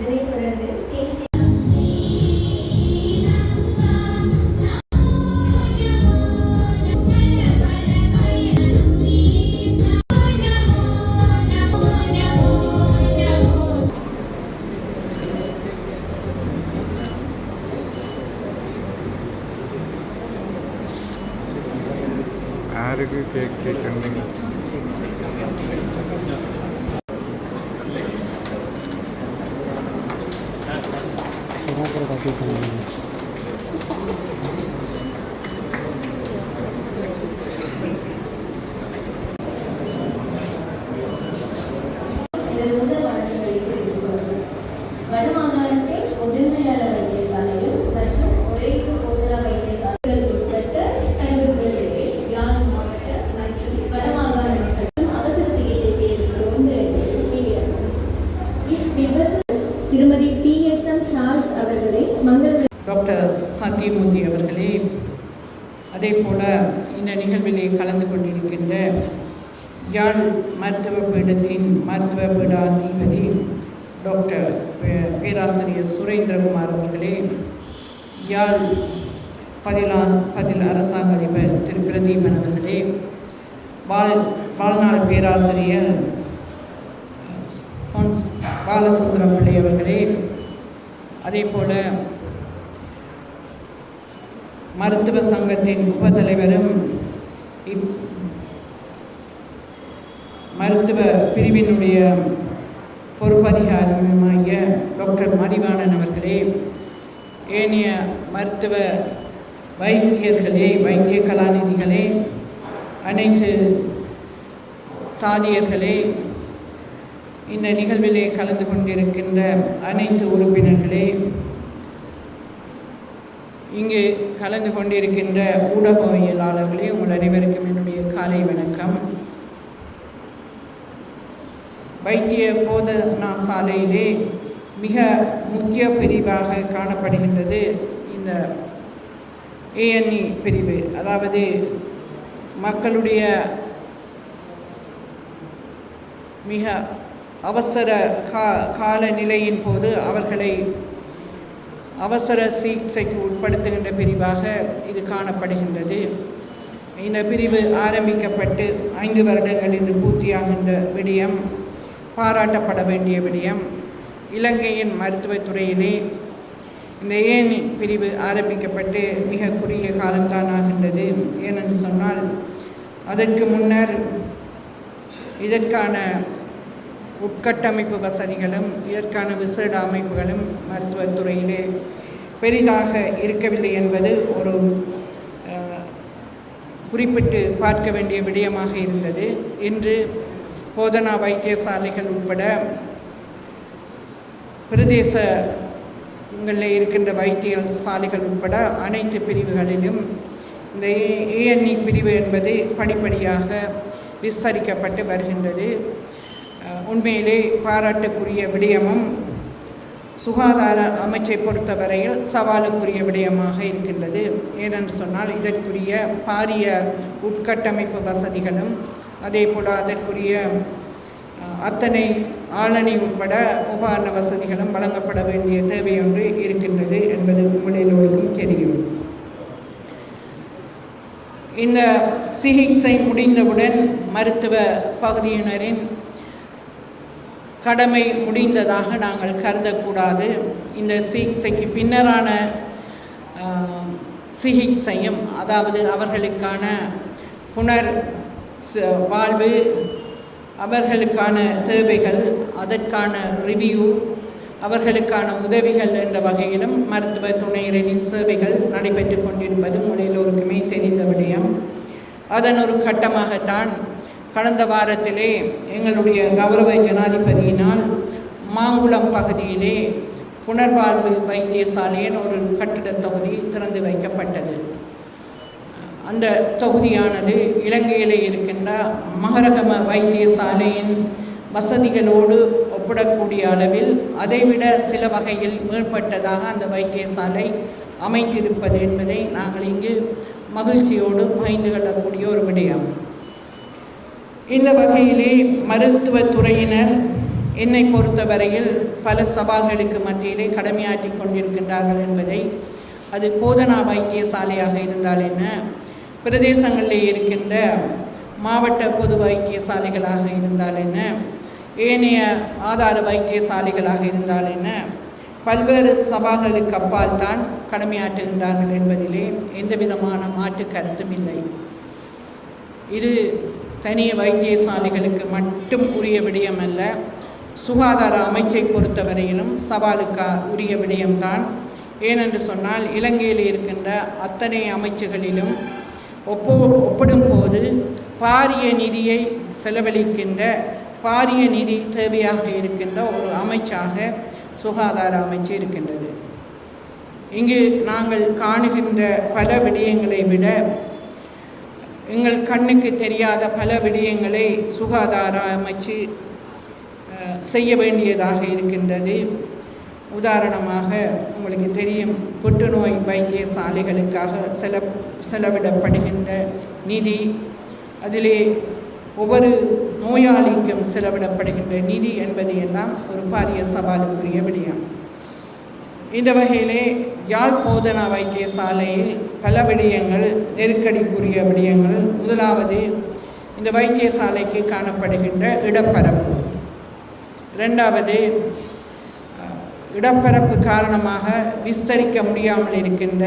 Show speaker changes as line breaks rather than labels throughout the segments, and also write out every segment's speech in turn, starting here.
இதனைத் தொடர்ந்து தேசிய
யாருக்கு கேட்கணும்
முதல் வழக்குகளை தெரிவித்துக் கொள்கிறோம். வடமாகாணத்தில் முதன்மையாளர் வைத்தியசாலையில் மற்றும் ஒரே போதனா வைத்தியசாலைகள் உட்பட்ட கல்விகளில் யாழ் மாவட்ட மற்றும் வடமாகாண மக்கள் அவசர சிகிச்சை பிரிவுக்கு 1 நிகழ்வு. இவ்விபத்து திருமதி PSM சார்ல்ஸ் அவர்களை
டாக்டர் சத்தியமூர்த்தி அவர்களே, அதே போல இந்த நிகழ்விலே கலந்து கொண்டிருக்கின்ற யாழ் மருத்துவ பீடத்தின் மருத்துவ பீடாதிபதி டாக்டர் பேராசிரியர் சுரேந்திரகுமார் அவர்களே, யாழ் பதில் அரசாங்க அதிபர் திரு பிரதீபன் அவர்களே, வாழ்நாள் பேராசிரியர் பாலசுந்தரம் பிள்ளை அவர்களே, அதே போல மருத்துவ சங்கத்தின் உபத்தலைவரும் மருத்துவ பிரிவினுடைய பொறுப்பதிகாரியுமாகிய டாக்டர் மதிவாணன் அவர்களே, ஏனைய மருத்துவ வைத்தியர்களே, வைத்திய கலாநிதிகளே, அனைத்து தாதியர்களே, இந்த நிகழ்விலே கலந்து கொண்டிருக்கின்ற அனைத்து உறுப்பினர்களே, இங்கு கலந்து கொண்டிருக்கின்ற ஊடகவியலாளர்களே, உங்கள் அனைவருக்கும் என்னுடைய காலை வணக்கம். வைத்திய போதனா சாலையிலே மிக முக்கிய பிரிவாக காணப்படுகின்றது இந்த ANE பிரிவு. அதாவது மக்களுடைய மிக அவசர காலநிலையின் போது அவர்களை அவசர சிகிச்சைக்கு உட்படுத்துகின்ற பிரிவாக இது காணப்படுகின்றது. இந்த பிரிவு ஆரம்பிக்கப்பட்டு 5 வருடங்கள் இன்று பூர்த்தியாகின்ற விடயம் பாராட்டப்பட வேண்டிய விடயம். இலங்கையின் மருத்துவத்துறையிலே இந்த ANE பிரிவு ஆரம்பிக்கப்பட்டு மிக குறுகிய காலம்தான் ஆகின்றது. ஏனென்று சொன்னால் அதற்கு முன்னர் இதற்கான உட்கட்டமைப்பு வசதிகளும் இதற்கான விசேட அமைப்புகளும் மருத்துவத்துறையிலே பெரிதாக இருக்கவில்லை என்பது ஒரு குறிப்பிட்டு பார்க்க வேண்டிய விடயமாக இருந்தது. இன்று போதனா வைத்தியசாலைகள் உட்பட பிரதேசங்களில் இருக்கின்ற வைத்தியசாலைகள் உட்பட அனைத்து பிரிவுகளிலும் இந்த ANE பிரிவு என்பது படிப்படியாக விஸ்தரிக்கப்பட்டு வருகின்றது. உண்மையிலே பாராட்டுக்குரிய விடயமும் சுகாதார அமைச்சை பொறுத்தவரையில் சவாலுக்குரிய விடயமாக இருக்கின்றது. ஏனென்று சொன்னால் இதற்குரிய பாரிய உட்கட்டமைப்பு வசதிகளும் அதே போல் அதற்குரிய அத்தனை ஆளணி உட்பட உபகரண வசதிகளும் வழங்கப்பட வேண்டிய தேவை ஒன்று இருக்கின்றது என்பது உங்கள் எல்லோருக்கும் தெரியும். இந்த சிகிச்சை முடிந்தவுடன் மருத்துவ பகுதியினரின் கடமை முடிந்ததாக நாங்கள் கருதக்கூடாது. இந்த சிகிச்சைக்கு பின்னரான சிகிச்சையும், அதாவது அவர்களுக்கான புனர் வாழ்வு, அவர்களுக்கான தேவைகள், அதற்கான ரிவ்யூ, அவர்களுக்கான உதவிகள் என்ற வகையிலும் மருத்துவ துணையரின் சேவைகள் நடைபெற்று கொண்டிருப்பது உங்கள் எல்லோருக்குமே தெரிந்த விடயம். அதன் ஒரு கட்டமாகத்தான் கடந்த வாரத்திலே எங்களுடைய கௌரவ ஜனாதிபதியினால் மாங்குளம் பகுதியிலே புனர்வாழ்வு வைத்தியசாலையின் ஒரு கட்டிடத் தொகுதி திறந்து வைக்கப்பட்டது. அந்த தொகுதியானது இலங்கையிலே இருக்கின்ற மகரகம வைத்தியசாலையின் வசதிகளோடு ஒப்பிடக்கூடிய அளவில் அதைவிட சில வகையில் மேற்பட்டதாக அந்த வைத்தியசாலை அமைத்திருப்பது என்பதை நாங்கள் இங்கு மகிழ்ச்சியோடு பகிர்ந்து கொள்ளக்கூடிய ஒரு விடயம். இந்த வகையிலே மருத்துவத்துறையினர் என்னை பொறுத்தவரையில் பல சவால்களுக்கு மத்தியிலே கடமையாற்றி கொண்டிருக்கின்றார்கள் என்பதை, அது போதனா வைத்தியசாலையாக இருந்தால் என்ன, பிரதேசங்களில் இருக்கின்ற மாவட்ட பொது வைத்தியசாலைகளாக இருந்தால் என்ன, ஏனைய ஆதார வைத்தியசாலைகளாக இருந்தால் என்ன, பல்வேறு சவால்களுக்கு அப்பால் தான் கடமையாற்றுகின்றார்கள் என்பதிலே எந்த விதமான மாற்று கருத்தும் இல்லை. இது தனிய வைத்தியசாலைகளுக்கு மட்டும் உரிய விடயம் அல்ல, சுகாதார அமைச்சை பொறுத்தவரையிலும் சவாலுக்கு உரிய விடயம்தான். ஏனென்று சொன்னால் இலங்கையில் இருக்கின்ற அத்தனை அமைச்சுகளிலும் ஒப்பிடும்போது பாரிய நிதியை செலவழிக்கின்ற, பாரிய நிதி தேவையாக இருக்கின்ற ஒரு அமைச்சாக சுகாதார அமைச்சு இருக்கின்றது. இங்கு நாங்கள் காணுகின்ற பல விடயங்களை விட எங்கள் கண்ணுக்கு தெரியாத பல விடயங்களை சுகாதார அமைச்சு செய்ய வேண்டியதாக இருக்கின்றது. உதாரணமாக உங்களுக்கு தெரியும், புற்றுநோய் வைத்தியசாலைகளுக்காக செலவிடப்படுகின்ற நிதி, அதிலே ஒவ்வொரு நோயாளிக்கும் செலவிடப்படுகின்ற நிதி என்பது எல்லாம் ஒரு பாரிய சவாலுக்குரிய விடயம். இந்த வகையிலே யாழ் போதனா வைத்தியசாலையில் பல விடயங்கள் நெருக்கடிக்குரிய விடயங்கள். முதலாவது, இந்த வைத்தியசாலைக்கு காணப்படுகின்ற இடப்பரப்பு. இரண்டாவது, இடப்பரப்பு காரணமாக விஸ்தரிக்க முடியாமல் இருக்கின்ற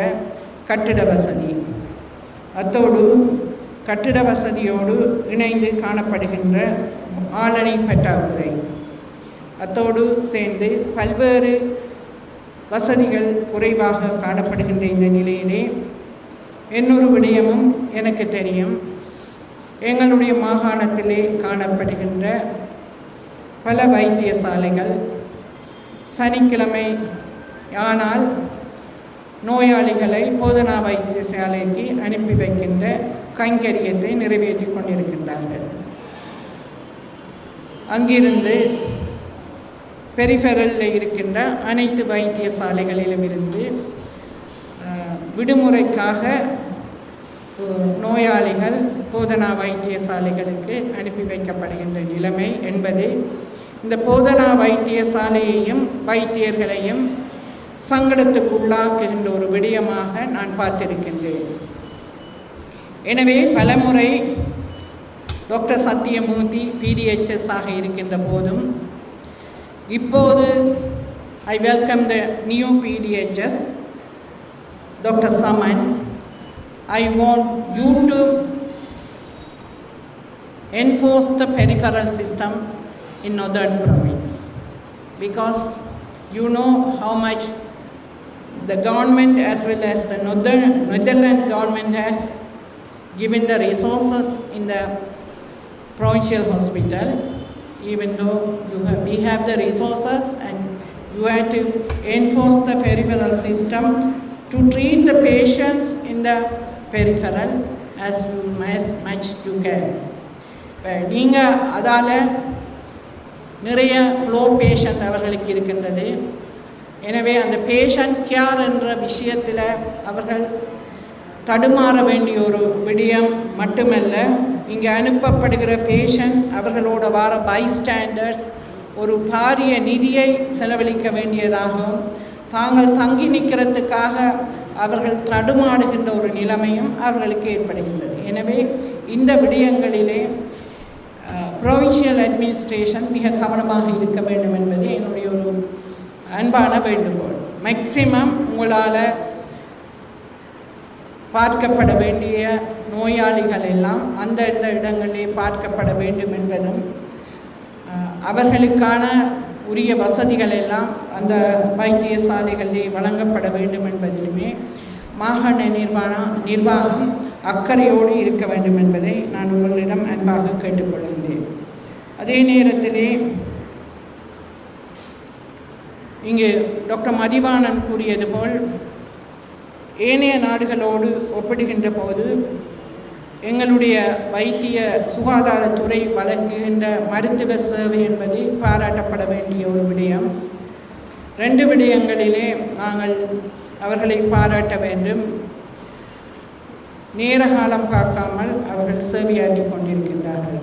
கட்டிட வசதி. அத்தோடு கட்டிட வசதியோடு இணைந்து காணப்படுகின்ற ஆளணி பற்றாக்குறை. அத்தோடு சேர்ந்து பல்வேறு வசதிகள் குறைவாக காணப்படுகின்ற இந்த நிலையிலே இன்னொரு விடயமும் எனக்கு தெரியும். எங்களுடைய மாகாணத்திலே காணப்படுகின்ற பல வைத்தியசாலைகள் சனிக்கிழமை ஆனால் நோயாளிகளை போதனா வைத்தியசாலைக்கு அனுப்பி வைக்கின்ற கைங்கரியத்தை நிறைவேற்றி கொண்டிருக்கின்றார்கள். அங்கிருந்து பெரிஃபெரலில் இருக்கின்ற அனைத்து வைத்தியசாலைகளிலும் இருந்து விடுமுறைக்காக நோயாளிகள் போதனா வைத்தியசாலைகளுக்கு அனுப்பி வைக்கப்படுகின்ற நிலைமை என்பது இந்த போதனா வைத்தியசாலையையும் வைத்தியர்களையும் சங்கடத்துக்குள்ளாக்குகின்ற ஒரு விடயமாக நான் பார்த்திருக்கின்றேன். எனவே பலமுறை டாக்டர் சத்தியமூர்த்தி PDHS ஆக இருக்கின்ற போதும், இப்போது I welcome the new PDHS, Dr. Saman. I want you to enforce the peripheral system in Northern Province, because you know how much the government as well as the Netherlands government has given the resources in the provincial hospital. Even though we have the resources, and you have to enforce the peripheral system to treat the patients in the peripheral as much you can. நீங்கள் அதால் நிறைய flow patient அவர்களுக்கு இருக்கின்றது. எனவே அந்த patient care என்ற விஷயத்தில் அவர்கள் தடுமாற வேண்டிய ஒரு விடயம் மட்டுமல்ல, இங்கே அனுப்பப்படுகிற பேஷண்ட் அவர்களோட வார பைஸ்டாண்டர்ஸ் ஒரு பாரிய நிதியை செலவழிக்க வேண்டியதாகவும், தாங்கள் தங்கி நிற்கிறதுக்காக அவர்கள் தடுமாடுகின்ற ஒரு நிலைமையும் அவர்களுக்கு ஏற்படுகின்றது. எனவே இந்த விடயங்களிலே ப்ரொவின்ஷியல் அட்மினிஸ்ட்ரேஷன் மிக கவனமாக இருக்க வேண்டும் என்பது என்னுடைய ஒரு அன்பான வேண்டுகோள். மேக்சிமம் உங்களால் பார்க்கப்பட வேண்டிய நோயாளிகள் எல்லாம் அந்தந்த இடங்களிலே பார்க்கப்பட வேண்டும் என்பதும், அவர்களுக்கான உரிய வசதிகள் எல்லாம் அந்த வைத்தியசாலைகளிலே வழங்கப்பட வேண்டும் என்பதிலுமே மாகாண நிர்வாகம் அக்கறையோடு இருக்க வேண்டும் என்பதை நான் உங்களிடம் அன்பாக கேட்டுக்கொள்கின்றேன். அதே நேரத்திலே இங்கு டாக்டர் மதிவாணன் கூறியது போல், ஏனைய நாடுகளோடு ஒப்பிடுகின்ற போது எங்களுடைய வைத்திய சுகாதாரத்துறை வழங்குகின்ற மருத்துவ சேவை என்பது பாராட்டப்பட வேண்டிய ஒரு விடயம். 2 விடயங்களிலே நாங்கள் அவர்களை பாராட்ட வேண்டும். நேர காலம் பார்க்காமல் அவர்கள் சேவையாற்றி கொண்டிருக்கின்றார்கள்.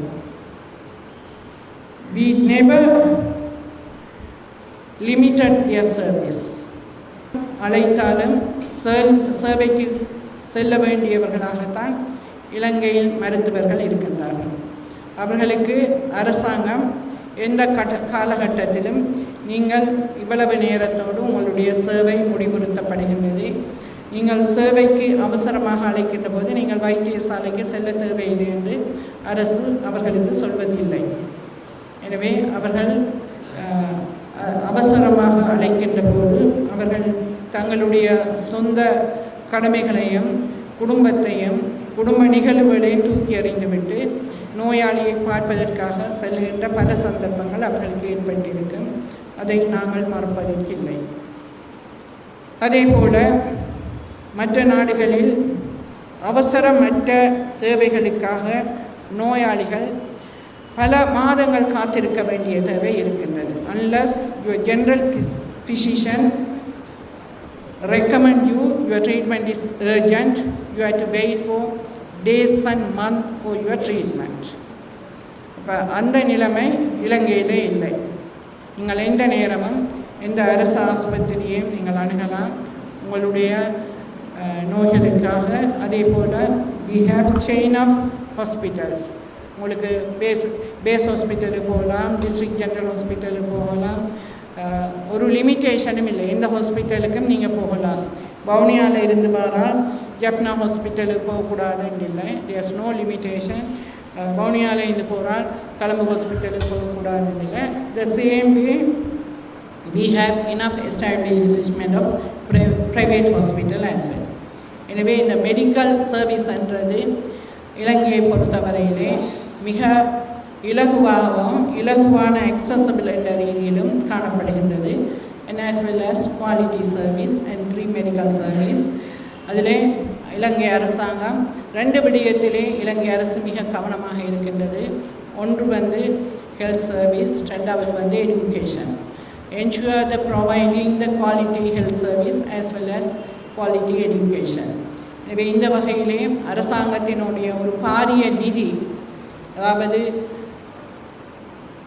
We never limited their service. அழைத்தாலும் சேவைக்கு செல்ல வேண்டியவர்களாகத்தான் இலங்கையில் மருத்துவர்கள் இருக்கின்றார்கள். அவர்களுக்கு அரசாங்கம் எந்த காலகட்டத்திலும் நீங்கள் இவ்வளவு நேரத்தோடு உங்களுடைய சேவை முடிவுறுத்தப்படுகின்றது, நீங்கள் சேவைக்கு அவசரமாக அழைக்கின்ற போது நீங்கள் வைத்தியசாலைக்கு செல்ல தேவையில்லை என்று அரசு அவர்களுக்கு சொல்வதில்லை. எனவே அவர்கள் அவசரமாக அழைக்கின்ற போது அவர்கள் தங்களுடைய சொந்த கடமைகளையும் குடும்பத்தையும் குடும்ப நிகழ்வுகளையும் தூக்கி எறிந்துவிட்டு நோயாளியை பார்ப்பதற்காக செல்கின்ற பல சந்தர்ப்பங்கள் அவர்களுக்கு ஏற்பட்டிருக்கும். அதை நாங்கள் மறப்பதற்கில்லை. அதேபோல மற்ற நாடுகளில் அவசரமற்ற தேவைகளுக்காக நோயாளிகள் பல மாதங்கள் காத்திருக்க வேண்டிய தேவை இருக்கின்றது. Unless your general physician recommend you, your treatment is urgent, you have to wait for days and months for your treatment. இப்போ அந்த நிலைமை இலங்கையிலே இல்லை. நீங்கள் எந்த நேரமும் எந்த அரசு ஆஸ்பத்திரியையும் நீங்கள் அணுகலாம் உங்களுடைய நோய்களுக்காக. அதே போல் we have chain of hospitals. உங்களுக்கு பேஸ் ஹாஸ்பிட்டலுக்கு போகலாம், டிஸ்ட்ரிக்ட் ஜெனரல் ஹாஸ்பிட்டலுக்கு போகலாம், ஒரு லிமிட்டேஷனும் இல்லை. எந்த ஹாஸ்பிட்டலுக்கும் நீங்கள் போகலாம். வவுனியாவில் இருந்து வரால் ஜெஃப்னா ஹாஸ்பிட்டலுக்கு போகக்கூடாதுன்னு இல்லை, தேர்ஸ் நோ லிமிட்டேஷன். வவுனியாவில் இருந்து போகிறால் கொழும்பு ஹாஸ்பிட்டலுக்கு போகக்கூடாதுன்னு இல்லை. The same way we have enough establishment of private hospital as well. எனவே இந்த மெடிக்கல் சர்வீஸ் என்றது இலங்கையை பொறுத்தவரையிலே மிக இலகுவான accessible என்ற ரீதியிலும் காணப்படுகின்றது. and as well as quality service and free medical service. அதிலே இலங்கை அரசாங்கம் 2 விடயத்திலே இலங்கை அரசு மிக கவனமாக இருக்கின்றது. ஒன்று ஹெல்த் சர்வீஸ், ரெண்டாவது education. ensure the providing the quality health service as well as quality education. எனவே இந்த வகையிலே அரசாங்கத்தினுடைய ஒரு பாரிய நிதி, அதாவது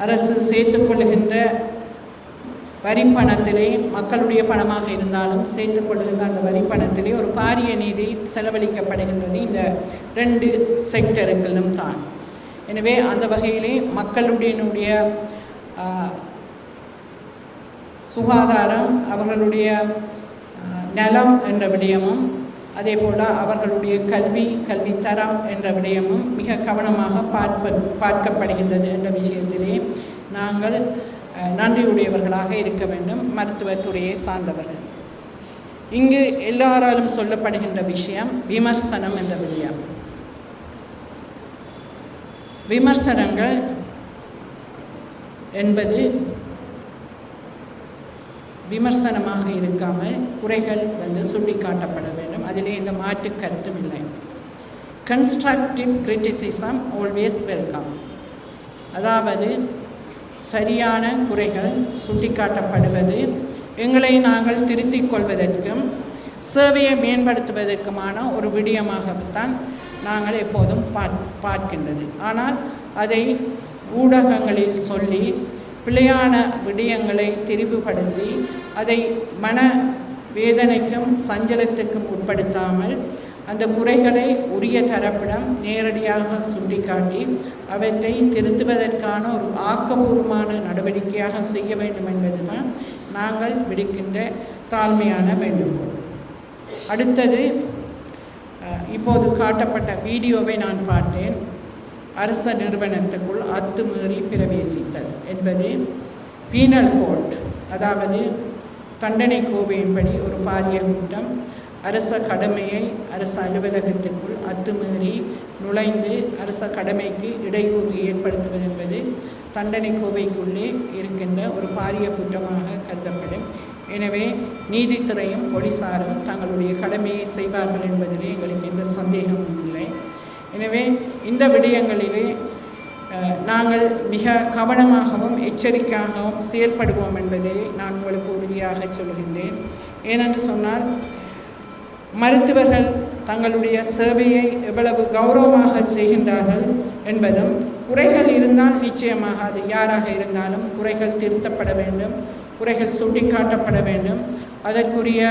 அரசு சேர்த்துக்கொள்ளுகின்ற வரிப்பணத்திலே மக்களுடைய பணமாக இருந்தாலும் சேர்த்துக்கொள்ளுகின்ற அந்த வரிப்பணத்திலே ஒரு பாரிய நிதி செலவழிக்கப்படுகின்றது இந்த 2 செக்டருக்களும் தான். எனவே அந்த வகையிலே மக்களுடைய சுகாதாரம், அவர்களுடைய நலம் என்ற விடயமும், அதே போல் அவர்களுடைய கல்வித்தரம் என்ற விடயமும் மிக கவனமாக பார்க்கப்படுகின்றது என்ற விஷயத்திலே நாங்கள் நன்றியுடையவர்களாக இருக்க வேண்டும். மருத்துவத்துறையை சார்ந்தவர்கள் இங்கு எல்லாராலும் சொல்லப்படுகின்ற விஷயம் விமர்சனம் என்ற விடயம். விமர்சனங்கள் என்பது விமர்சனமாக இருக்காமல் குறைகள் சுட்டி காட்டப்பட வேண்டும். அதிலே எந்த மாற்று கருத்தும் இல்லை. Constructive criticism always welcome. அதாவது சரியான குறைகள் சுட்டிக்காட்டப்படுவது எங்களை நாங்கள் திருத்திக் கொள்வதற்கும் சேவையை மேம்படுத்துவதற்குமான ஒரு விடயமாகத்தான் நாங்கள் எப்போதும் பார்க்கின்றது. ஆனால் அதை ஊடகங்களில் சொல்லி பிழையான விடயங்களை திரிவுபடுத்தி அதை மன வேதனைக்கும் சஞ்சலத்துக்கும் உட்படுத்தாமல் அந்த குறைகளை உரிய தரப்பிடம் நேரடியாக சுட்டிக்காட்டி அவற்றை திருத்துவதற்கான ஒரு ஆக்கபூர்வமான நடவடிக்கையாக செய்ய வேண்டும் என்பதுதான் நாங்கள் விடுக்கின்ற தாழ்மையான வேண்டுகோள். அடுத்தது, இப்போது காட்டப்பட்ட வீடியோவை நான் பார்த்தேன். அரச நிறுவனத்துக்குள் அத்துமீறி பிரவேசித்தல் என்பது பீனல் கோட், அதாவது தண்டனை கோவையின்படி ஒரு பாரிய குற்றம். அரச கடமையை அரசு அலுவலகத்திற்குள் அத்துமீறி நுழைந்து அரச கடமைக்கு இடையூறு ஏற்படுத்துவது என்பது தண்டனை கோவைக்குள்ளே இருக்கின்ற ஒரு பாரிய குற்றமாக கருதப்படும். எனவே நீதித்துறையும் போலீசாரும் தங்களுடைய கடமையை செய்வார்கள் என்பதிலே எங்களுக்கு எந்த சந்தேகமும் இல்லை. எனவே இந்த விடயங்களிலே நாங்கள் மிக கவனமாகவும் எச்சரிக்கையாகவும் செயல்படுவோம் என்பதை நான் உங்களுக்கு உறுதியாக சொல்கின்றேன். ஏனென்று சொன்னால் மருத்துவர்கள் தங்களுடைய சேவையை எவ்வளவு கௌரவமாக செய்கின்றார்கள் என்பதும், குறைகள் இருந்தால் நிச்சயமாக அது யாராக இருந்தாலும் குறைகள் திருத்தப்பட வேண்டும். குறைகள் சுட்டிக்காட்டப்பட வேண்டும், அதற்குரிய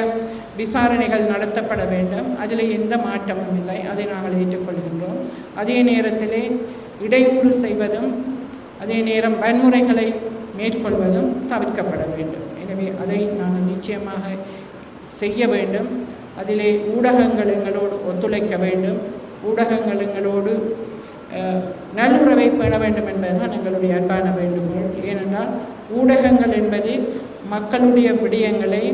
விசாரணைகள் நடத்தப்பட வேண்டும். அதில் எந்த மாற்றமும் இல்லை, அதை நாங்கள் ஏற்றுக்கொள்கின்றோம். அதே நேரத்திலே இடையூறு செய்வதும் அதே நேரம் வன்முறைகளை மேற்கொள்வதும் தவிர்க்கப்பட வேண்டும். எனவே அதை நாங்கள் நிச்சயமாக செய்ய வேண்டும். அதிலே ஊடகங்கள் எங்களோடு ஒத்துழைக்க வேண்டும், ஊடகங்கள் எங்களோடு நல்லுறவை பெற வேண்டும் என்பதுதான் எங்களுடைய அன்பான வேண்டுகோள். ஏனென்றால் ஊடகங்கள் என்பது மக்களுடைய விடயங்களை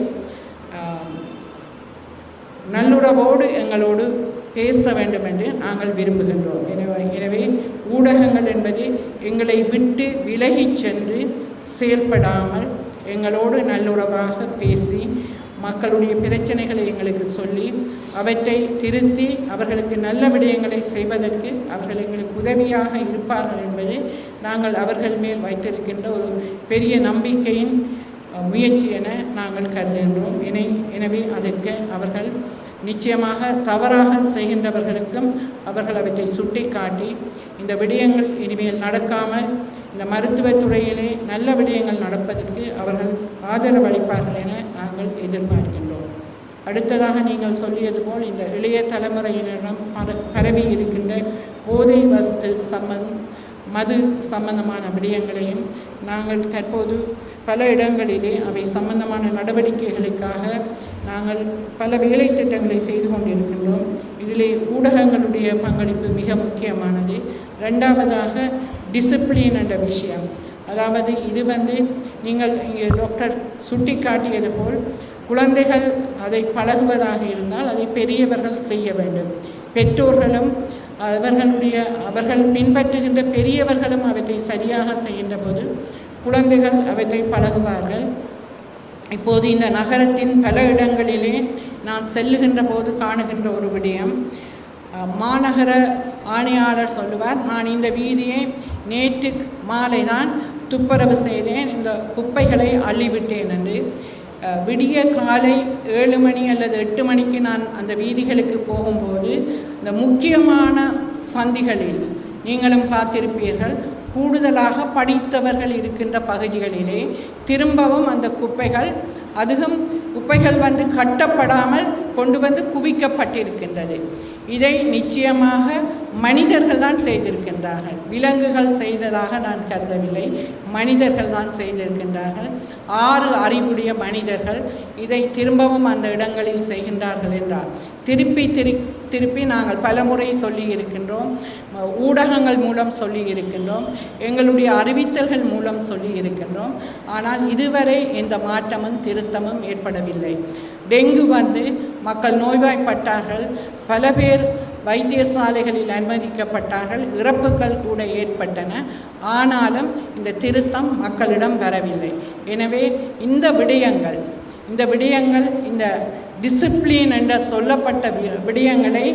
நல்லுறவோடு எங்களோடு பேச வேண்டும் என்று நாங்கள் விரும்புகின்றோம். எனவே ஊடகங்கள் என்பது எங்களை விட்டு விலகி சென்று செயல்படாமல் எங்களோடு நல்லுறவாக பேசி மக்களுடைய பிரச்சனைகளை எங்களுக்கு சொல்லி அவற்றை திருத்தி அவர்களுக்கு நல்ல விடயங்களை செய்வதற்கு அவர்கள் எங்களுக்கு உதவியாக இருப்பார்கள் என்பது நாங்கள் அவர்கள் மேல் வைத்திருக்கின்ற ஒரு பெரிய நம்பிக்கையின் முயற்சி என நாங்கள் கருதுகின்றோம். எனவே அதற்கு அவர்கள் நிச்சயமாக தவறாக செய்கின்றவர்களுக்கும் அவர்கள் அவற்றை சுட்டி காட்டி இந்த விடயங்கள் இனிமேல் நடக்காமல் இந்த மருத்துவத்துறையிலே நல்ல விடயங்கள் நடப்பதற்கு அவர்கள் ஆதரவு அளிப்பார்கள் என நாங்கள் எதிர்பார்க்கின்றோம். அடுத்ததாக நீங்கள் சொல்லியது போல் இந்த இளைய தலைமுறையினரிடம் பரவி இருக்கின்ற போதை வஸ்து மது சம்பந்தமான விடயங்களையும் நாங்கள் தற்போது பல இடங்களிலே அவை சம்பந்தமான நடவடிக்கைகளுக்காக நாங்கள் பல வேலை திட்டங்களை செய்து கொண்டிருக்கின்றோம். இதிலே ஊடகங்களுடைய பங்களிப்பு மிக முக்கியமானது. ரெண்டாவதாக டிசிப்ளின் என்ற விஷயம், அதாவது இது நீங்கள் இங்கே டாக்டர் சுட்டி காட்டியது போல் குழந்தைகள் அதை பழகுவதாக இருந்தால் அதை பெரியவர்கள் செய்ய வேண்டும். பெற்றோர்களும் அவர்கள் பின்பற்றுகின்ற பெரியவர்களும் அவற்றை சரியாக செய்கின்ற போது குழந்தைகள் அவற்றை பழகுவார்கள். இப்போது இந்த நகரத்தின் பல இடங்களிலே நான் செல்லுகின்ற போது காணுகின்ற ஒரு விடயம், மாநகர ஆணையாளர் சொல்லுவார், நான் இந்த வீதியை நேற்று மாலை தான் துப்புரவு செய்தேன், இந்த குப்பைகளை அள்ளிவிட்டேன் என்று. விடிய காலை 7 மணி அல்லது 8 மணிக்கு நான் அந்த வீதிகளுக்கு போகும்போது இந்த முக்கியமான சந்திகளில் நீங்களும் பார்த்திருப்பீர்கள், கூடுதலாக படித்தவர்கள் இருக்கின்ற பகுதிகளிலே திரும்பவும் அந்த குப்பைகள் கட்டப்படாமல் கொண்டு வந்து குவிக்கப்பட்டிருக்கின்றது. இதை நிச்சயமாக மனிதர்கள் தான் செய்திருக்கின்றார்கள், விலங்குகள் செய்ததாக நான் கருதவில்லை, மனிதர்கள் தான் செய்திருக்கின்றார்கள். 6 அறிவுடைய மனிதர்கள் இதை திரும்பவும் அந்த இடங்களில் செய்கின்றார்கள் என்றால் திருப்பி நாங்கள் பலமுறை சொல்லி இருக்கின்றோம், ஊடகங்கள் மூலம் சொல்லி இருக்கின்றோம், எங்களுடைய அறிவித்தல்கள் மூலம் சொல்லி இருக்கின்றோம். ஆனால் இதுவரை எந்த மாற்றமும் திருத்தமும் ஏற்படவில்லை. டெங்கு மக்கள் நோய்வாய்ப்பட்டார்கள், பல பேர் வைத்தியசாலைகளில் அனுமதிக்கப்பட்டார்கள், இறப்புகள் கூட ஏற்பட்டன. ஆனாலும் இந்த திருத்தம் மக்களிடம் வரவில்லை. எனவே இந்த விடயங்கள் இந்த டிசிப்ளின் என்ற சொல்லப்பட்ட விடயங்களை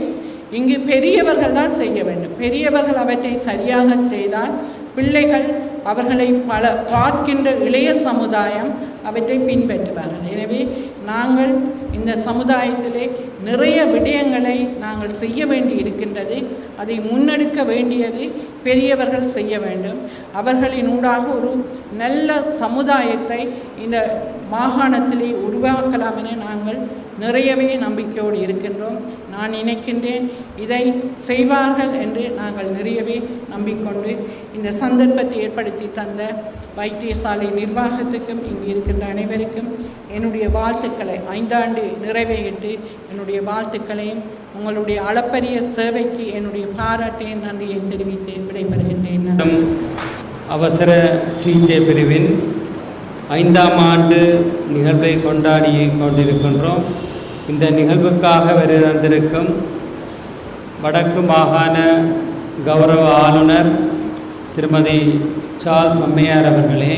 இங்கு பெரியவர்கள் தான் செய்ய வேண்டும். பெரியவர்கள் அவற்றை சரியாக செய்தால் பிள்ளைகள் அவர்களை பார்க்கின்ற இளைய சமுதாயம் அவற்றை பின்பற்றுவார்கள். எனவே நாங்கள் இந்த சமுதாயத்திலே நிறைய விடயங்களை நாங்கள் செய்ய வேண்டி இருக்கின்றது. அதை முன்னெடுக்க வேண்டியது பெரியவர்கள் செய்ய வேண்டும். அவர்களினூடாக ஒரு நல்ல சமுதாயத்தை இந்த மாகாணத்திலே உருவாக்கலாம் என நாங்கள் நிறையவே நம்பிக்கையோடு இருக்கின்றோம். நான் நினைக்கின்றேன் இதை செய்வார்கள் என்று நாங்கள் நிறையவே நம்பிக்கொண்டு இந்த சந்தர்ப்பத்தை ஏற்படுத்தி தந்த வைத்தியசாலை நிர்வாகத்துக்கும் இங்கு இருக்கின்ற அனைவருக்கும் என்னுடைய வாழ்த்துக்களை 5 ஆண்டு நிறைவேறிட்டு என்னுடைய வாழ்த்துக்களையும் உங்களுடைய அளப்பரிய சேவைக்கு என்னுடைய பாராட்டையும் நன்றியை தெரிவித்து விடைபெறுகின்றேன்.
அவசர சிகிச்சை பிரிவின் 5ஆம் ஆண்டு நிகழ்வை கொண்டாடி கொண்டிருக்கின்றோம். இந்த நிகழ்வுக்காக வந்திருக்கும் வடக்கு மாகாண கௌரவ ஆளுநர் திருமதி சார்ல்ஸ் அம்மையார் அவர்களே,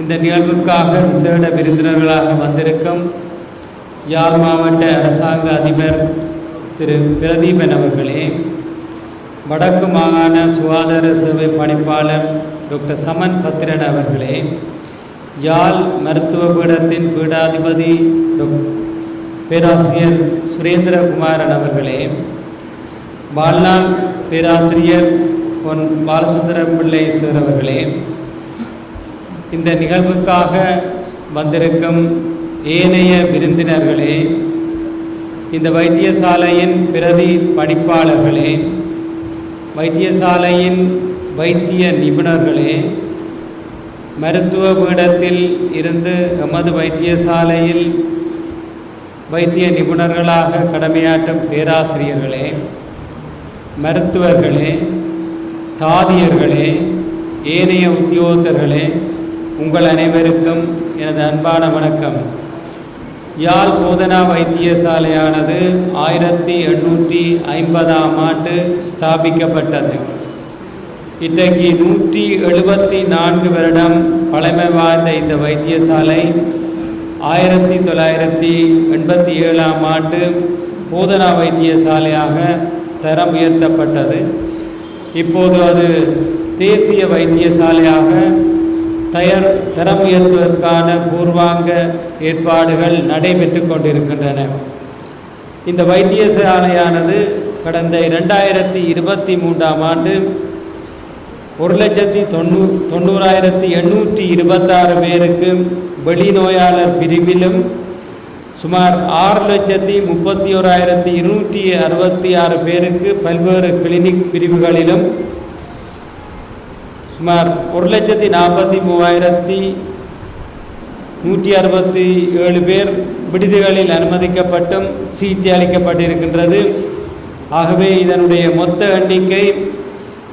இந்த நிகழ்வுக்காக விசேட விருந்தினர்களாக வந்திருக்கும் யாழ் மாவட்ட அரசாங்க அதிபர் திரு பிரதீபன் அவர்களே, வடக்கு மாகாண சுகாதார சேவை பணிப்பாளர் டாக்டர் சமன் பத்திரன் அவர்களே, யாழ் மருத்துவ பீடத்தின் பீடாதிபதி பேராசிரியர் சுரேந்திரகுமாரன் அவர்களே, வாழ்நாள் பேராசிரியர் பொன் பாலசுந்தரம் பிள்ளை சார் அவர்களே, இந்த நிகழ்வுக்காக வந்திருக்கும் ஏனைய விருந்தினர்களே, இந்த வைத்தியசாலையின் பிரதி பணிப்பாளர்களே, வைத்தியசாலையின் வைத்திய நிபுணர்களே, மருத்துவ பீடத்தில் இருந்து எமது வைத்தியசாலையில் வைத்திய நிபுணர்களாக கடமையாற்றும் பேராசிரியர்களே, மருத்துவர்களே, தாதியர்களே, ஏனைய உத்தியோகத்தர்களே, உங்கள் அனைவருக்கும் எனது அன்பான வணக்கம். யாழ் போதனா வைத்தியசாலையானது 1850ஆம் ஆண்டு ஸ்தாபிக்கப்பட்டது. இன்றைக்கு 174 வருடம் பழமை வாய்ந்த இந்த வைத்தியசாலை 1987ஆம் ஆண்டு போதனா வைத்தியசாலையாக தரம் உயர்த்தப்பட்டது. இப்போது அது தேசிய வைத்தியசாலையாக தரம் உயர்த்துவதற்கான பூர்வாங்க ஏற்பாடுகள் நடைபெற்று கொண்டிருக்கின்றன. இந்த வைத்தியசாலையானது கடந்த 2023ஆம் ஆண்டு 1,90,826 பேருக்கு வெளிநோயாளர் பிரிவிலும் சுமார் 6,31,266 பேருக்கு பல்வேறு கிளினிக் பிரிவுகளிலும் சுமார் 1,43,167 பேர் விடுதிகளில் அனுமதிக்கப்பட்டும் சிகிச்சை அளிக்கப்பட்டிருக்கின்றது. ஆகவே இதனுடைய மொத்த எண்ணிக்கை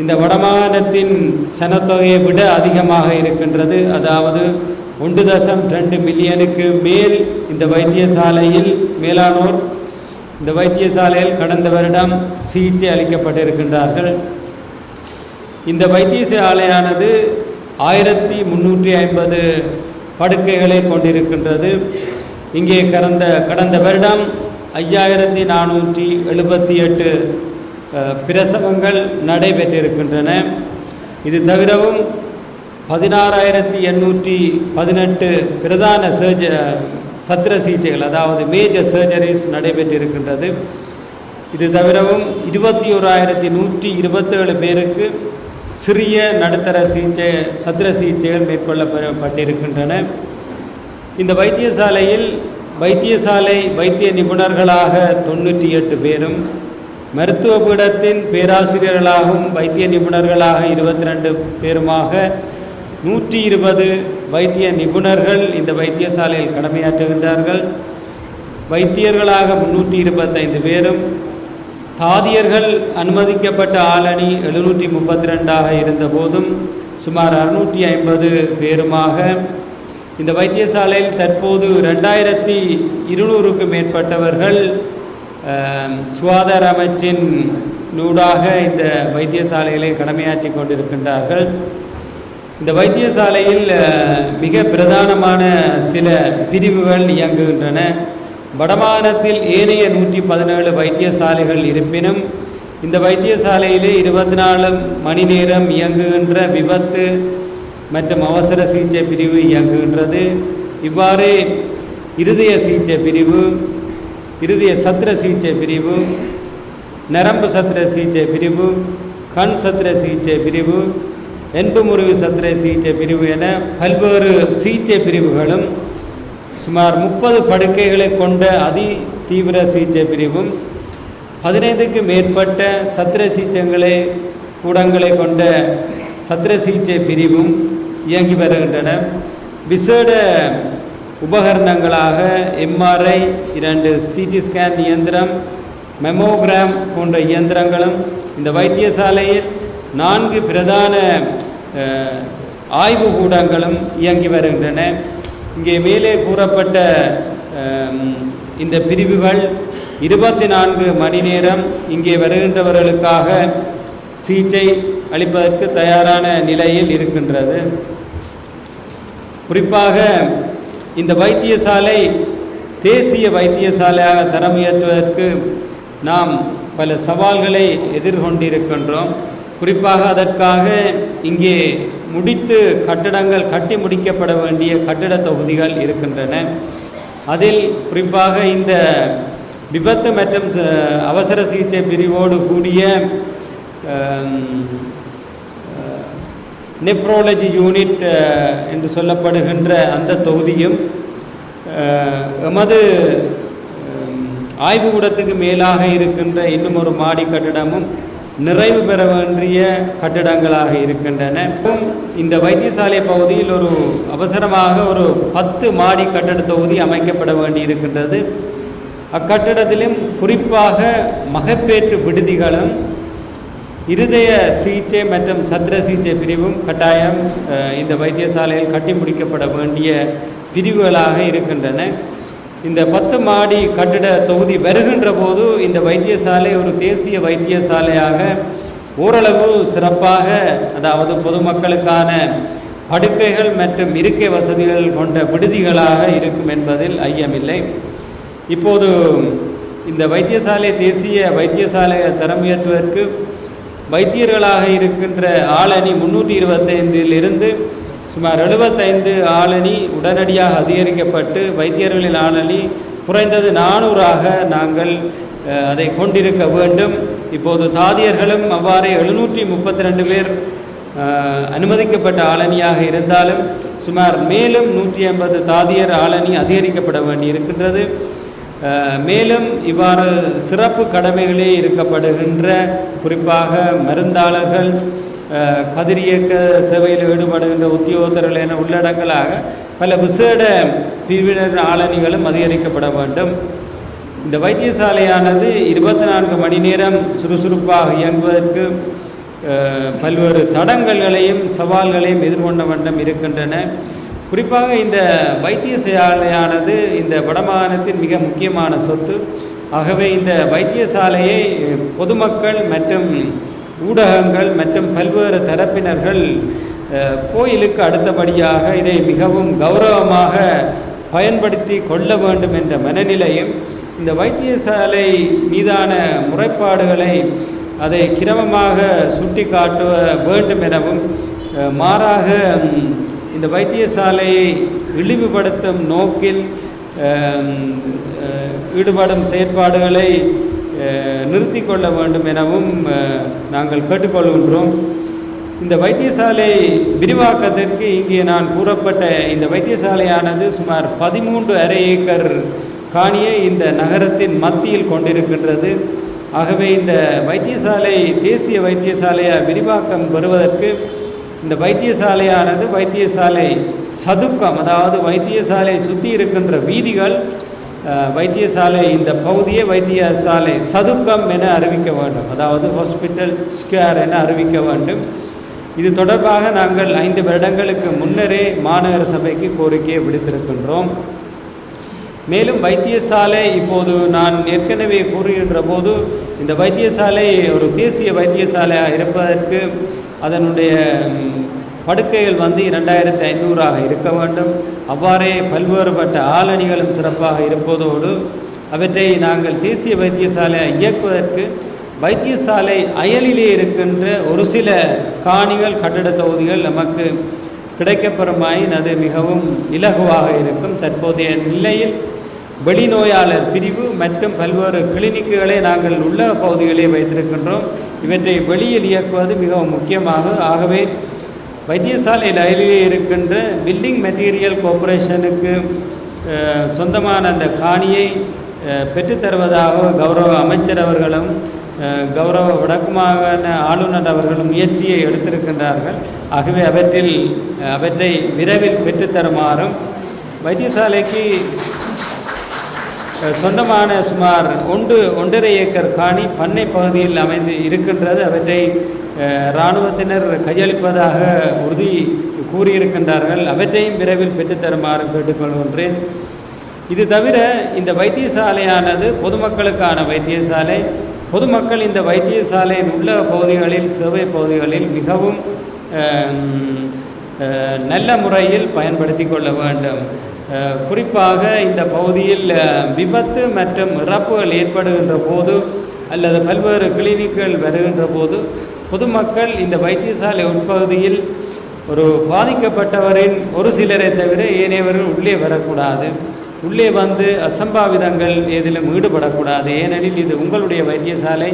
இந்த வடமாகாணத்தின் சனத்தொகையை விட அதிகமாக இருக்கின்றது. அதாவது 1.2 மில்லியனுக்கு மேல் இந்த வைத்தியசாலையில் மேலானோர் இந்த வைத்தியசாலையில் கடந்த வருடம் சிகிச்சை அளிக்கப்பட்டிருக்கின்றார்கள். இந்த வைத்தியசாலையானது 1350 படுக்கைகளை கொண்டிருக்கின்றது. இங்கே கடந்த வருடம் 5478 பிரசவங்கள் நடைபெற்றிருக்கின்றன. இது தவிரவும் 16,818 பிரதான சத்திர சிகிச்சைகள், அதாவது மேஜர் சர்ஜரிஸ் நடைபெற்றிருக்கின்றது. இது தவிரவும் 21,127 பேருக்கு சிறிய நடுத்தர சத்திர சிகிச்சைகள் மேற்கொள்ளப்பட்டிருக்கின்றன. இந்த வைத்தியசாலையில் வைத்திய நிபுணர்களாக 98 பேரும், மருத்துவ பீடத்தின் பேராசிரியர்களாகவும் வைத்திய நிபுணர்களாக 22 பேருமாக 120 வைத்திய நிபுணர்கள் இந்த வைத்தியசாலையில் கடமையாற்றுகின்றார்கள். வைத்தியர்களாக 325 பேரும், தாதியர்கள் அனுமதிக்கப்பட்ட ஆளணி 732ஆக இருந்த போதும் சுமார் 650 பேருமாக இந்த வைத்தியசாலையில் தற்போது 2200க்கும் மேற்பட்டவர்கள் சுகாதார அமைச்சின் நூடாக இந்த வைத்தியசாலைகளை கடமையாற்றி கொண்டிருக்கின்றார்கள். இந்த வைத்தியசாலையில் மிக பிரதானமான சில பிரிவுகள் இயங்குகின்றன. வடமாகாணத்தில் ஏனைய 117 வைத்தியசாலைகள் இருப்பினும் இந்த வைத்தியசாலையிலே 24 மணி நேரம் இயங்குகின்ற விபத்து மற்றும் அவசர சிகிச்சை பிரிவு இயங்குகின்றது. இவ்வாறு இருதய சிகிச்சை பிரிவு, இருதய சத்திர சிகிச்சை பிரிவு, நரம்பு சத்திர சிகிச்சை பிரிவு, கண் சத்திர சிகிச்சை பிரிவு, எண்பு முறிவு சத்திர சிகிச்சை பிரிவு என பல்வேறு சிகிச்சை பிரிவுகளும், சுமார் 30 படுக்கைகளை கொண்ட அதி தீவிர சிகிச்சை பிரிவும், 15க்கும் மேற்பட்ட சத்திர சிகிச்சைகளை கூடங்களை கொண்ட சத்திர சிகிச்சை பிரிவும் இயங்கி வருகின்றன. விசேட உபகரணங்களாக MRI, 2 CT ஸ்கேன் இயந்திரம், மெமோகிராம் போன்ற இயந்திரங்களும், இந்த வைத்தியசாலையில் 4 பிரதான ஆய்வு கூடங்களும் இயங்கி வருகின்றன. இங்கே மேலே கூறப்பட்ட இந்த பிரிவுகள் 24 மணி நேரம் இங்கே வருகின்றவர்களுக்காக சிகிச்சை அளிப்பதற்கு தயாரான நிலையில் இருக்கின்றது. குறிப்பாக இந்த வைத்தியசாலை தேசிய வைத்தியசாலையாக தரம் உயர்த்துவதற்கு நாம் பல சவால்களை எதிர்கொண்டிருக்கின்றோம். குறிப்பாக அதற்காக இங்கே கட்டடங்கள் கட்டி முடிக்கப்பட வேண்டிய கட்டிட தொகுதிகள் இருக்கின்றன. அதில் குறிப்பாக இந்த விபத்து மற்றும் அவசர சிகிச்சை பிரிவோடு கூடிய நெப்ரோலஜி யூனிட் என்று சொல்லப்படுகின்ற அந்த தொகுதியும் எமது ஆய்வுக்கூடத்துக்கு மேலாக இருக்கின்ற இன்னும் ஒரு மாடி கட்டிடமும் நிறைவு பெற வேண்டிய கட்டிடங்களாக இருக்கின்றன. இந்த வைத்தியசாலை பகுதியில் ஒரு அவசரமாக ஒரு 10 மாடி கட்டிட தொகுதி அமைக்கப்பட வேண்டி இருக்கின்றது. அக்கட்டிடத்திலும் குறிப்பாக மகப்பேற்று விடுதிகளும் இருதய சிகிச்சை மற்றும் சத்திர சிகிச்சை பிரிவும் கட்டாயம் இந்த வைத்தியசாலையில் கட்டி முடிக்கப்பட வேண்டிய பிரிவுகளாக இருக்கின்றன. இந்த 10 மாடி கட்டிட தொகுதி வருகின்ற போது இந்த வைத்தியசாலை ஒரு தேசிய வைத்தியசாலையாக ஓரளவு சிறப்பாக, அதாவது பொதுமக்களுக்கான படுக்கைகள் மற்றும் இருக்கை வசதிகள் கொண்ட விடுதிகளாக இருக்கும் என்பதில் ஐயமில்லை. இப்போது இந்த வைத்தியசாலை தேசிய வைத்தியசாலை தரம் உயர்த்துவதற்கு வைத்தியர்களாக இருக்கின்ற ஆளணி 325 சுமார் 75 ஆளணி உடனடியாக அதிகரிக்கப்பட்டு வைத்தியர்களின் ஆளணி குறைந்தது 400ஆக நாங்கள் அதை கொண்டிருக்க வேண்டும். இப்போது தாதியர்களும் அவ்வாறே 732 பேர் அனுமதிக்கப்பட்ட ஆளணியாக இருந்தாலும் சுமார் மேலும் 150 தாதியர் ஆளணி அதிகரிக்கப்பட வேண்டி இருக்கின்றது. மேலும் இவ்வாறு சிறப்பு கடமைகளே இருக்கப்படுகின்ற குறிப்பாக மருந்தாளர்கள், கதிரியக்க சேவையில் ஈடுபடுகின்ற உத்தியோகத்தர்கள் என உள்ளடங்களாக பல விசேட பிரிவினர் ஆளணிகளும் அதிகரிக்கப்பட வேண்டும். இந்த வைத்தியசாலையானது 24 மணி நேரம் சுறுசுறுப்பாக இயங்குவதற்கு பல்வேறு தடங்கல்களையும் சவால்களையும் எதிர்கொண்ட வண்ணம் இருக்கின்றன. குறிப்பாக இந்த வைத்தியசாலையானது இந்த வடமாகாணத்தின் மிக முக்கியமான சொத்து. ஆகவே இந்த வைத்தியசாலையை பொதுமக்கள் மற்றும் ஊடகங்கள் மற்றும் பல்வேறு தரப்பினர்கள் கோயிலுக்கு அடுத்தபடியாக இதை மிகவும் கௌரவமாக பயன்படுத்தி கொள்ள வேண்டும் என்ற மனநிலையும், இந்த வைத்தியசாலை மீதான முறைப்பாடுகளை அதை கிரமமாக சுட்டி காட்ட வேண்டும் எனவும், மாறாக இந்த வைத்தியசாலையை இழிவுபடுத்தும் நோக்கில் ஈடுபடும் செயற்பாடுகளை நிறுத்தி கொள்ள வேண்டும் எனவும் நாங்கள் கேட்டுக்கொள்கின்றோம். இந்த வைத்தியசாலை விரிவாக்கத்திற்கு இங்கே நான் கூறப்பட்ட இந்த வைத்தியசாலையானது சுமார் 13.5 ஏக்கர் காணியை இந்த நகரத்தின் மத்தியில் கொண்டிருக்கின்றது. ஆகவே இந்த வைத்தியசாலை தேசிய வைத்தியசாலையாக விரிவாக்கம் பெறுவதற்கு இந்த வைத்தியசாலையானது வைத்தியசாலை சதுக்கம், அதாவது வைத்தியசாலை சுற்றி இருக்கின்ற வீதிகள், வைத்தியசாலை இந்த பகுதியை வைத்தியசாலை சதுக்கம் என அறிவிக்க வேண்டும், அதாவது ஹாஸ்பிட்டல் ஸ்கொயர் என அறிவிக்க வேண்டும். இது தொடர்பாக நாங்கள் 5 வருடங்களுக்கு முன்னரே மாநகர சபைக்கு கோரிக்கையை விடுத்திருக்கின்றோம். மேலும் வைத்தியசாலை இப்போது நான் ஏற்கனவே கூறுகின்ற போது இந்த வைத்தியசாலை ஒரு தேசிய வைத்தியசாலையாக இருப்பதற்கு அதனுடைய படுக்கைகள் 2500ஆக இருக்க வேண்டும். அவ்வாறே பல்வேறுபட்ட ஆளணிகளும் சிறப்பாக இருப்பதோடு அவற்றை நாங்கள் தேசிய வைத்தியசாலையை இயக்குவதற்கு வைத்தியசாலை அயலிலே இருக்கின்ற ஒரு சில காணிகள், கட்டட தொகுதிகள் நமக்கு கிடைக்கப்பெறுமாயின் அது மிகவும் இலகுவாக இருக்கும். தற்போதைய நிலையில் வெளிநோயாளர் பிரிவு மற்றும் பல்வேறு கிளினிக்குகளை நாங்கள் உள்ள பகுதிகளே வைத்திருக்கின்றோம். இவற்றை வெளியில் இயக்குவது மிகவும் முக்கியமாக. ஆகவே வைத்தியசாலையில் அருகிலே இருக்கின்ற பில்டிங் மெட்டீரியல் கார்ப்பரேஷனுக்கு சொந்தமான அந்த காணியை பெற்றுத்தருவதாக கௌரவ அமைச்சர் அவர்களும் கௌரவ வடக்கு மாகாண ஆளுநர் அவர்களும் முயற்சியை எடுத்திருக்கின்றார்கள். ஆகவே அவற்றை விரைவில் பெற்றுத்தருமாறும், வைத்தியசாலைக்கு சொந்தமான சுமார் 1.5 ஏக்கர் காணி பண்ணை பகுதியில் அமைந்து இருக்கின்றது. அவற்றை இராணுவத்தினர் கையளிப்பதாக உறுதி கூறியிருக்கின்றார்கள். அவற்றையும் விரைவில் பெற்றுத்தருமாறு கேட்டுக்கொள்கின்றேன். இது தவிர இந்த வைத்தியசாலையானது பொதுமக்களுக்கான வைத்தியசாலை. பொதுமக்கள் இந்த வைத்தியசாலையின் உள்ள பகுதிகளில், சேவை பகுதிகளில் மிகவும் நல்ல முறையில் பயன்படுத்தி கொள்ள வேண்டும். குறிப்பாக இந்த பகுதியில் விபத்து மற்றும் இறப்புகள் ஏற்படுகின்ற போது அல்லது பல்வேறு கிளினிக்குகள் வருகின்ற போது பொதுமக்கள் இந்த வைத்தியசாலை உட்பகுதியில் ஒரு பாதிக்கப்பட்டவரின் ஒரு சிலரை தவிர ஏனையவர்கள் உள்ளே வரக்கூடாது. உள்ளே வந்து அசம்பாவிதங்கள் எதிலும் ஈடுபடக்கூடாது. ஏனெனில் இது உங்களுடைய வைத்தியசாலை.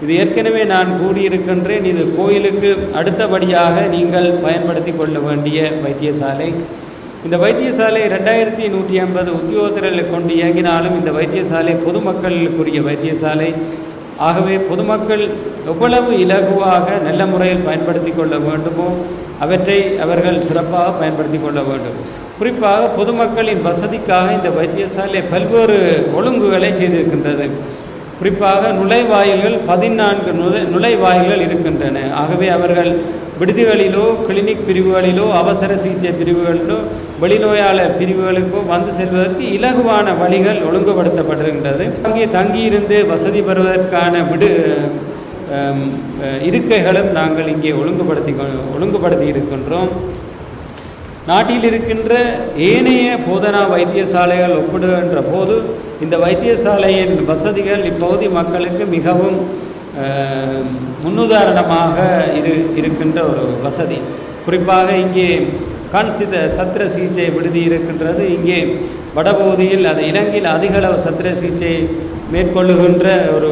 இது ஏற்கனவே நான் கூறியிருக்கின்றேன், இது கோயிலுக்கு அடுத்தபடியாக நீங்கள் பயன்படுத்தி கொள்ள வேண்டிய வைத்தியசாலை. இந்த வைத்தியசாலை 2150 உத்தியோகத்தர்களை கொண்டு இயங்கினாலும் இந்த வைத்தியசாலை பொதுமக்களுக்குரிய வைத்தியசாலை. ஆகவே பொதுமக்கள் எவ்வளவு இலகுவாக நல்ல முறையில் பயன்படுத்தி கொள்ள வேண்டுமோ அவற்றை அவர்கள் சிறப்பாக பயன்படுத்தி கொள்ள வேண்டும். குறிப்பாக பொதுமக்களின் வசதிக்காக இந்த வைத்தியசாலை பல்வேறு ஒழுங்குகளை செய்திருக்கின்றது. குறிப்பாக நுழைவாயில்கள் 14 நுழைவாயில்கள் இருக்கின்றன. ஆகவே அவர்கள் விடுதிகளிலோ கிளினிக் பிரிவுகளிலோ அவசர சிகிச்சை பிரிவுகளிலோ வெளிநோயாளர் பிரிவுகளுக்கோ வந்து செல்வதற்கு இலகுவான வழிகள் ஒழுங்குபடுத்தப்பட்டிருக்கின்றது. அங்கே தங்கியிருந்து வசதி பெறுவதற்கான இருக்கைகளும் நாங்கள் இங்கே ஒழுங்குபடுத்தி இருக்கின்றோம். நாட்டில் இருக்கின்ற ஏனைய போதனா வைத்தியசாலைகள் ஒப்பிடுகின்ற போது இந்த வைத்தியசாலையின் வசதிகள் இப்பகுதி மக்களுக்கு மிகவும் முன்னுதாரணமாக இருக்கின்ற ஒரு வசதி. குறிப்பாக இங்கே கண் சத்திர சிகிச்சை விடுதி இருக்கின்றது. இங்கே வடபகுதியில் அது இலங்கையில் அதிகளவு சத்திர சிகிச்சை மேற்கொள்ளுகின்ற ஒரு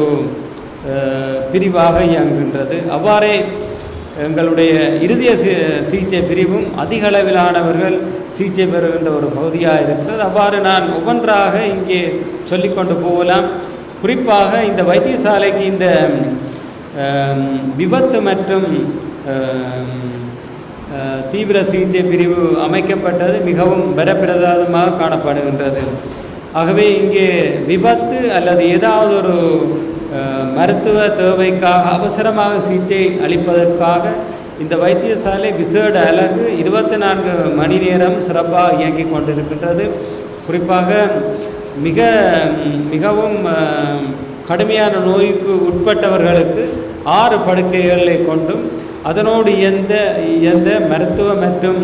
பிரிவாக இயங்குகின்றது. அவ்வாறே எங்களுடைய இருதய சிகிச்சை பிரிவும் அதிக அளவிலானவர்கள் சிகிச்சை பெறுகின்ற ஒரு பகுதியாக இருக்கின்றது. அவ்வாறு நான் ஒவ்வொன்றாக இங்கே சொல்லிக்கொண்டு போகலாம். குறிப்பாக இந்த வைத்தியசாலைக்கு இந்த விபத்து மற்றும் தீவிர சிகிச்சை பிரிவு அமைக்கப்பட்டது மிகவும் வரப்பிரசாதமாக காணப்படுகின்றது. ஆகவே இங்கே விபத்து அல்லது ஏதாவது ஒரு மருத்துவ தேவைக்காக அவசரமாக சிகிச்சை அளிப்பதற்காக இந்த வைத்தியசாலை விசேட அலகு 24 மணி நேரம் சிறப்பாக இயங்கிக் கொண்டிருக்கின்றது. குறிப்பாக மிகவும் கடுமையான நோய்க்கு உட்பட்டவர்களுக்கு 6 படுக்கைகளை கொண்டும் அதனோடு எந்த மருத்துவ மற்றும்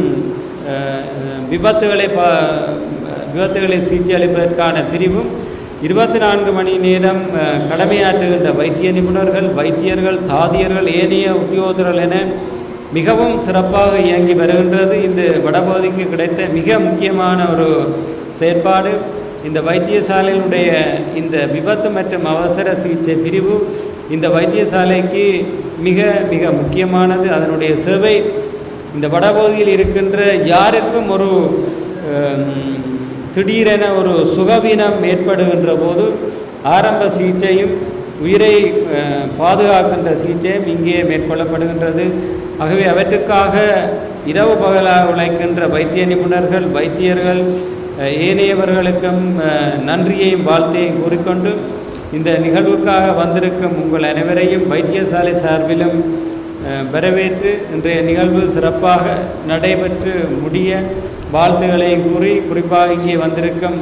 விபத்துகளை சிகிச்சை அளிப்பதற்கான பிரிவும் 24 மணி நேரம் கடமையாற்றுகின்ற வைத்திய நிபுணர்கள், வைத்தியர்கள், தாதியர்கள், ஏனைய உத்தியோகத்தர்கள் என மிகவும் சிறப்பாக இயங்கி வருகின்றது. இந்த வடபகுதிக்கு கிடைத்த மிக முக்கியமான ஒரு செயற்பாடு இந்த வைத்தியசாலையினுடைய இந்த விபத்து மற்றும் அவசர சிகிச்சை பிரிவு இந்த வைத்தியசாலைக்கு மிக மிக முக்கியமானது. அதனுடைய சேவை இந்த வடபகுதியில் இருக்கின்ற யாருக்கும் ஒரு திடீரென ஒரு சுகவீனம் ஏற்படுகின்ற போது ஆரம்ப சிகிச்சையும் உயிரை பாதுகாக்கின்ற சிகிச்சையும் இங்கே மேற்கொள்ளப்படுகின்றது. ஆகவே அவற்றுக்காக இரவு பகலாக உழைக்கின்ற வைத்திய நிபுணர்கள், வைத்தியர்கள், ஏனையவர்களுக்கும் நன்றியையும் வாழ்த்தையும் கூறிக்கொண்டு இந்த நிகழ்வுக்காக வந்திருக்கும் உங்கள் அனைவரையும் வைத்தியசாலை சார்பிலும் வரவேற்று இன்றைய நிகழ்வு சிறப்பாக நடைபெற்று முடிய வாழ்த்துக்களையும் கூறி, குறிப்பாக இங்கே வந்திருக்கும்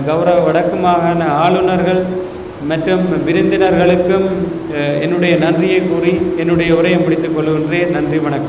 கௌரவ வடக்கு மாகாண ஆளுநர்கள் மற்றும் விருந்தினர்களுக்கும் என்னுடைய நன்றியை கூறி என்னுடைய உரையை முடித்துக் கொள்கின்றேன். நன்றி, வணக்கம்.